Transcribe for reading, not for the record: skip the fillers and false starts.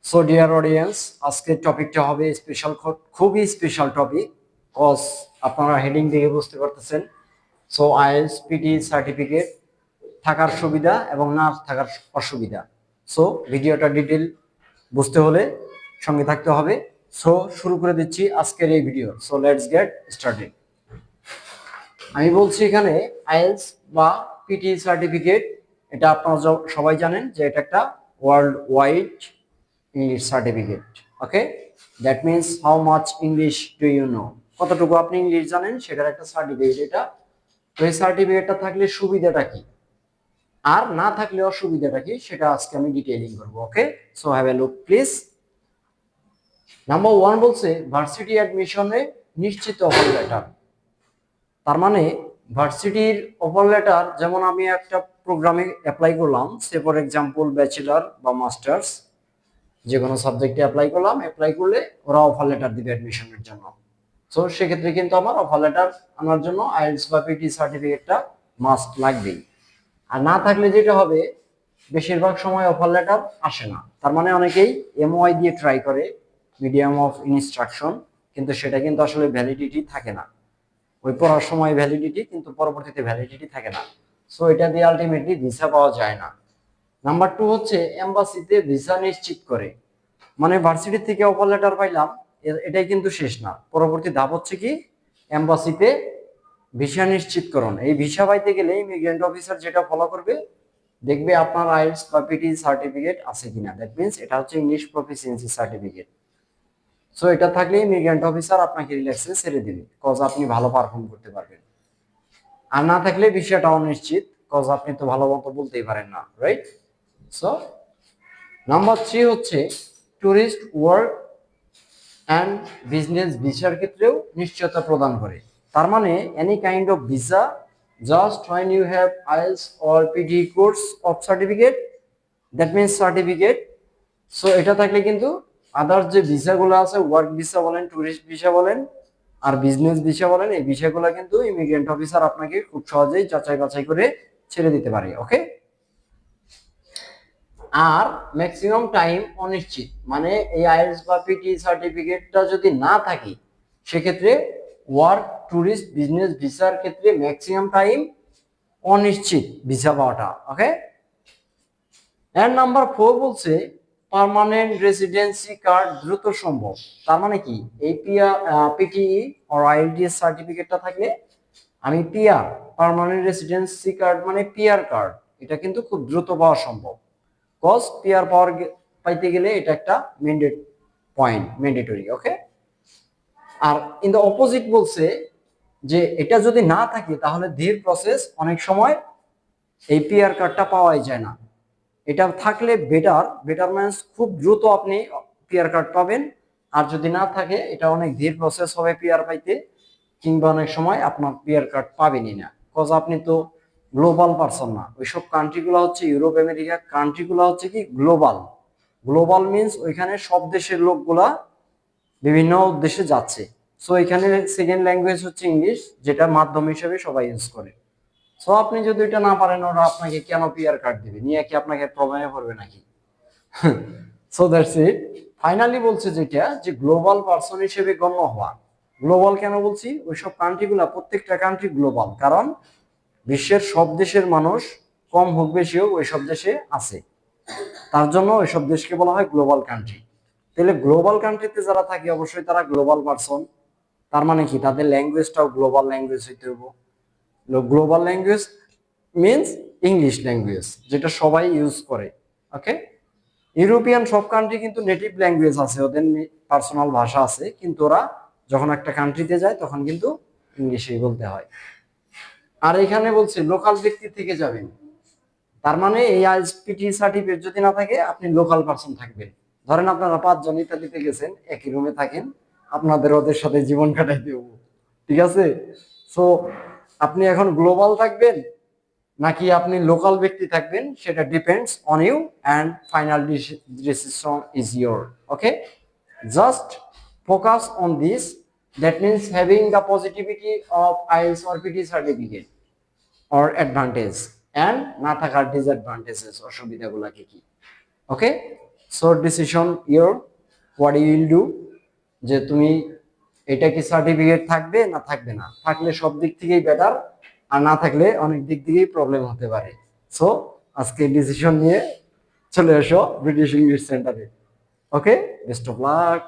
So dear audience, আজকের টপিকটা হবে স্পেশাল, খুবই স্পেশাল টপিক। কজ আপনারা হেডিং দেখে বুঝতে পারতেছেন। সো আইএলটিএস পিটি সার্টিফিকেট থাকার সুবিধা এবং না থাকার অসুবিধা। সো ভিডিওটা ডিটেল বুঝতে হলে সঙ্গে থাকতে হবে। সো শুরু করে দিচ্ছি আজকের এই video. So let's get started. আমি বলছি এখানে আইএলটিএস বা পিটি সার্টিফিকেট, এটা আপনারা সবাই জানেন যে এটা একটা world wide English certificate. Okay, that means how much English do you know? কতটুকু আপনি ইংলিশ জানেন সেটার একটা সার্টিফিকেট এটা। তো এই সার্টিফিকেটটা থাকলে সুবিধাটা কি আর না থাকলে অসুবিধাটা কি সেটা আজকে আমি ডিটেইলিং করব। Okay, so have a look please. Number 1 বলছে ভার্সিটি অ্যাডমিশনে নিশ্চিত অফার লেটার। তার মানে ভার্সিটির অফার লেটার, যেমন আমি একটা প্রোগ্রামে অ্যাপ্লাই করলাম, সে ফর এক্সাম্পল ব্যাচেলর বা মাস্টার্স, যে কোনো সাবজেক্টে অ্যাপ্লাই করলাম, অ্যাপ্লাই করলে ওরা অফার লেটার দিবে অ্যাডমিশনের জন্য। সো সেক্ষেত্রে কিন্তু আমার অফার লেটার আনার জন্য আইএলটিএস বা পিটি সার্টিফিকেটটা মাস্ট লাগবেই। আর না থাকলে যেটা হবে, বেশিরভাগ সময় অফার লেটার আসে না। তার মানে অনেকেই এমওআই দিয়ে ট্রাই করে, মিডিয়াম অফ ইনস্ট্রাকশন, কিন্তু সেটা কিন্তু আসলে ভ্যালিডিটি থাকে না। ওই পড়ার সময় ভ্যালিডিটি, কিন্তু পরবর্তীতে ভ্যালিডিটি থাকে না। সো এটা দিয়ে আলটিমেটলি ভিসা পাওয়া যায় না। নাম্বার 2 হচ্ছে এমবাসিতে ভিসা নিশ্চিত করে। মানে ভার্সিটি থেকে অফার লেটার পাইলাম, এটাই কিন্তু শেষ না। পরবর্তী ধাপ হচ্ছে কি, এমবাসিতে ভিসা নিশ্চিতকরণ। এই ভিসা পাইতে গেলে ইমিগ্রেন্ট অফিসার যেটা ফলো করবে, দেখবে আপনার আইএলটিএস বা পিটি সার্টিফিকেট আছে কিনা। দ্যাট মিন্স এটা হচ্ছে ইংলিশ প্রফিসিয়েন্সি সার্টিফিকেট। সো এটা থাকলে ইমিগ্রেন্ট অফিসার আপনাকে রিল্যাক্সে ছেড়ে দিবে, কজ আপনি ভালো পারফর্ম করতে পারবেন। আর না থাকলে বিষয়টা অনিশ্চিত, কজ আপনি তো ভালো মতো বলতেই পারেন না, রাইট? সো নাম্বার 3 হচ্ছে টুরিস্ট ওয়ার্ক অ্যান্ড বিজনেস ভিসার ক্ষেত্রেও নিশ্চয়তা প্রদান করে। তার মানে any kind of visa, just when you have IELTS or PTE course of certificate, that means certificate. So এটা থাকলে কিন্তু আদার্স যে ভিসাগুলো আছে, ওয়ার্ক ভিসা বলেন, টুরিস্ট ভিসা বলেন, আর বিজনেস ভিসা বলেন, এই ভিসাগুলো কিন্তু ইমিগ্রেন্ট অফিসার আপনাকে খুব সহজেই যাচাই বাছাই করে ছেড়ে দিতে পারে। ওকে, আর ম্যাক্সিমাম টাইম অনিশ্চিত। মানে এই আইএলটিএস বা পিটি সার্টিফিকেটটা যদি না থাকে, সেক্ষেত্রে ওয়ার্ক, ট্যুরিস্ট, বিজনেস ভিসার ক্ষেত্রে ম্যাক্সিমাম টাইম অনিশ্চিত ভিসা পাওয়াটা। ওকে, এন্ড নাম্বার 4 বলছে পার্মানেন্ট রেসিডেন্সি কার্ড দ্রুত সম্ভব। তার মানে কি, এই পিটিই আর আইএলটিএস সার্টিফিকেটটা থাকলে আমি পিআর, পার্মানেন্ট রেসিডেন্সি কার্ড মানে পিআর কার্ড, এটা কিন্তু খুব দ্রুত পাওয়া সম্ভব। কজ পিআর পাইতে গেলে এটা একটা ম্যান্ডেটরি। ওকে, আর ইন দ্য অপোজিট বলছে যে এটা যদি না থাকে তাহলে ধীর প্রসেস, অনেক সময় এই পিআর কার্ডটা পাওয়াই যায় না। এটা থাকলে বেটার মিন্স খুব দ্রুত আপনি পিআর কার্ড পাবেন। আর যদি না থাকে, এটা অনেক ধীর প্রসেস হবে পিআর পাইতে, কিংবা অনেক সময় আপনার পিআর কার্ড পাবেনই না। কজ আপনি তো গ্লোবাল পারসন না। ওইসব কান্ট্রিগুলো হচ্ছে ইউরোপ আমেরিকা কান্ট্রিগুলো হচ্ছে কি গ্লোবাল। গ্লোবাল মিন্স ওইখানে সব দেশের লোকগুলা বিভিন্ন উদ্দেশ্যে যাচ্ছে। সো এখানে সেকেন্ড ল্যাঙ্গুয়েজ হচ্ছে ইংলিশ, যেটা মাধ্যম হিসেবে সবাই ইউজ করে। সো আপনি যদি এটা না পারেন, ওরা আপনাকে কেন পিআর কার্ড দিবে, নিয়ে কি আপনাকে প্রবলেমে পড়বে নাকি? So that's it. ফাইনালি বলছে যেটা, যে গ্লোবাল পারসন হিসেবে গণ্য হওয়া। গ্লোবাল কেন বলছি, ওইসব কান্ট্রিগুলা, প্রত্যেকটা কান্ট্রি গ্লোবাল, কারণ বিশ্বের সব দেশের মানুষ কম হোক বেশি হোক ওইসব দেশে আছে। তার জন্য ওইসব দেশকে বলা হয় গ্লোবাল কান্ট্রি। তাহলে গ্লোবাল কান্ট্রিতে যারা থাকে অবশ্যই তারা গ্লোবাল পারসন। তার মানে কি, তাদের ল্যাঙ্গুয়েজটাও গ্লোবাল ল্যাঙ্গুয়েজ হইতে হবে। Global language means English language, যেটা সবাই ইউজ করে। ওকে, ইউরোপিয়ান সব কান্ট্রি কিন্তু নেটিভ ল্যাঙ্গুয়েজ আছে, ওদের পার্সোনাল ভাষা আছে, কিন্তু ওরা যখন একটা কান্ট্রিতে যায় তখন কিন্তু ইংলিশেই বলতে হয়। আর এখানে বলছে লোকাল ব্যক্তি থেকে যাবেন। তার মানে এই আইএলটিএস সার্টিফিকেট যদি না থাকে, আপনি লোকাল পারসন থাকবেন। ধরেন আপনারা 5 জন ইতালিতে গেছেন, একই রুমে থাকেন, আপনাদের ওদের সাথে জীবন কাটাইতে হবে, ঠিক আছে? সো আপনি এখন গ্লোবাল থাকবেন নাকি আপনি লোকাল ব্যক্তি থাকবেন, সেটা depends on you, and final decision is your. Okay, just focus on this. That means having the positivity of IELTS or PTE certificate or advantage, and না থাকার ডিসঅ্যাডভান্টেজেস, অসুবিধাগুলো কি কি। Okay, so decision your, what you will do, যে তুমি এটা কি certificate থাকবে না থাকবে না, থাকলে সব দিক থেকেই বেটার, আর না থাকলে অনেক দিক থেকেই প্রবলেম হতে পারে। সো আজকে ডিসিশন নিয়ে চলে এসো ব্রিটিশ ইংলিশ সেন্টারে। ওকে, বেস্ট অফ লাক।